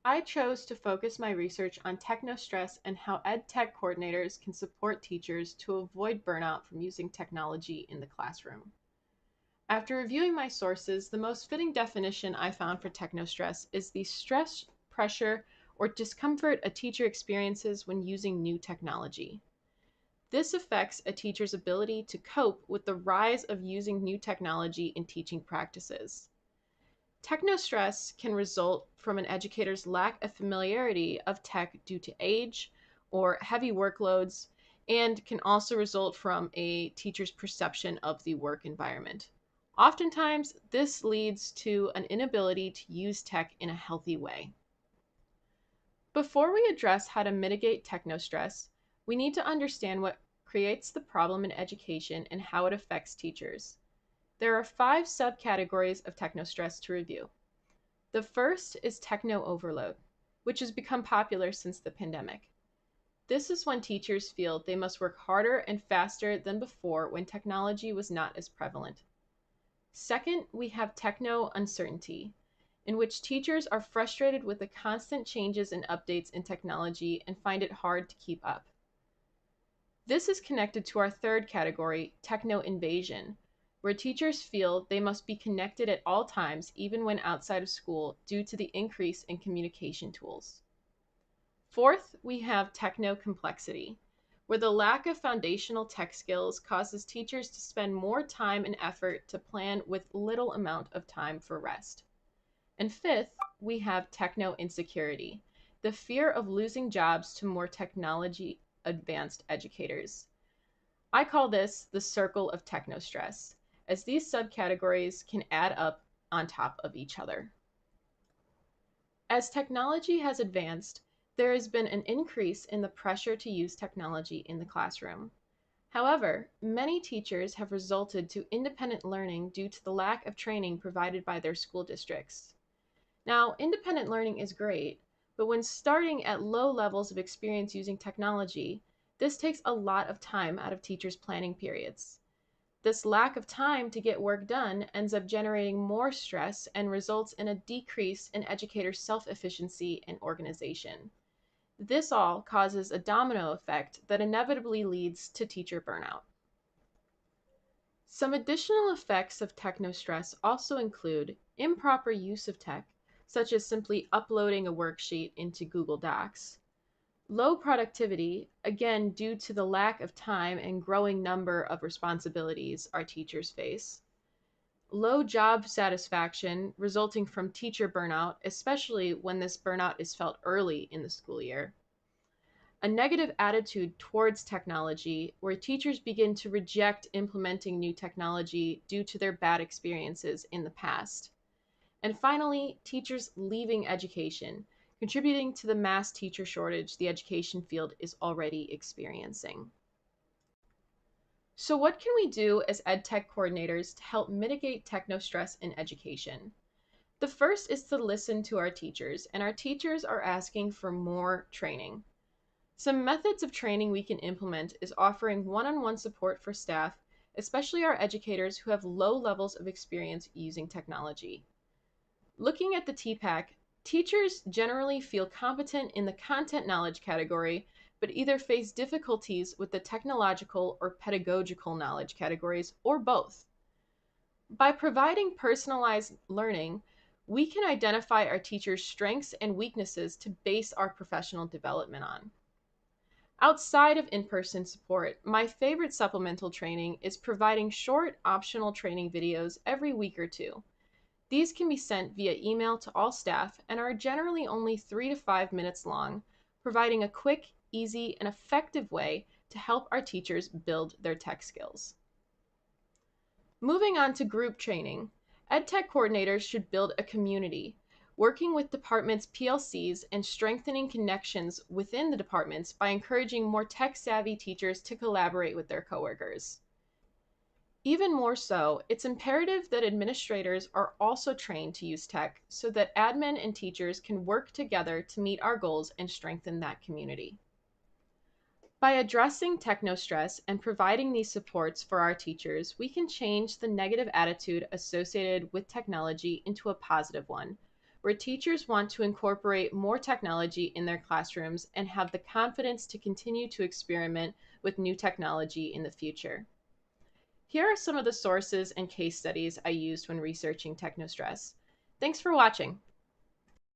I chose to focus my research on technostress and how EdTech coordinators can support teachers to avoid burnout from using technology in the classroom. After reviewing my sources, the most fitting definition I found for technostress is the stress, pressure, or discomfort a teacher experiences when using new technology. This affects a teacher's ability to cope with the rise of using new technology in teaching practices. Technostress can result from an educator's lack of familiarity of tech due to age or heavy workloads, and can also result from a teacher's perception of the work environment. Oftentimes, this leads to an inability to use tech in a healthy way. Before we address how to mitigate technostress, we need to understand what creates the problem in education and how it affects teachers. There are 5 subcategories of technostress to review. The first is techno overload, which has become popular since the pandemic. This is when teachers feel they must work harder and faster than before when technology was not as prevalent. Second, we have techno uncertainty, in which teachers are frustrated with the constant changes and updates in technology and find it hard to keep up. This is connected to our third category, techno invasion, where teachers feel they must be connected at all times, even when outside of school, due to the increase in communication tools. Fourth, we have techno complexity, where the lack of foundational tech skills causes teachers to spend more time and effort to plan with little amount of time for rest. And fifth, we have techno insecurity, the fear of losing jobs to more technology advanced educators. I call this the circle of technostress, as these subcategories can add up on top of each other. As technology has advanced, there has been an increase in the pressure to use technology in the classroom. However, many teachers have resulted to independent learning due to the lack of training provided by their school districts. Now, independent learning is great, but when starting at low levels of experience using technology, this takes a lot of time out of teachers' planning periods. This lack of time to get work done ends up generating more stress and results in a decrease in educators' self-efficiency and organization. This all causes a domino effect that inevitably leads to teacher burnout. Some additional effects of technostress also include improper use of tech, such as simply uploading a worksheet into Google Docs. Low productivity, again due to the lack of time and growing number of responsibilities our teachers face. Low job satisfaction resulting from teacher burnout, especially when this burnout is felt early in the school year. A negative attitude towards technology, where teachers begin to reject implementing new technology due to their bad experiences in the past. And finally, teachers leaving education, contributing to the mass teacher shortage the education field is already experiencing. So what can we do as EdTech coordinators to help mitigate technostress in education? The first is to listen to our teachers, and our teachers are asking for more training. Some methods of training we can implement is offering one-on-one support for staff, especially our educators who have low levels of experience using technology. Looking at the TPAC, teachers generally feel competent in the content knowledge category, but either face difficulties with the technological or pedagogical knowledge categories, or both. By providing personalized learning, we can identify our teachers' strengths and weaknesses to base our professional development on. Outside of in-person support, my favorite supplemental training is providing short optional training videos every week or two. These can be sent via email to all staff and are generally only 3 to 5 minutes long, providing a quick, easy, and effective way to help our teachers build their tech skills. Moving on to group training, EdTech coordinators should build a community, working with departments' PLCs and strengthening connections within the departments by encouraging more tech-savvy teachers to collaborate with their coworkers. Even more so, it's imperative that administrators are also trained to use tech so that admin and teachers can work together to meet our goals and strengthen that community. By addressing technostress and providing these supports for our teachers, we can change the negative attitude associated with technology into a positive one, where teachers want to incorporate more technology in their classrooms and have the confidence to continue to experiment with new technology in the future. Here are some of the sources and case studies I used when researching Technostress. Thanks for watching.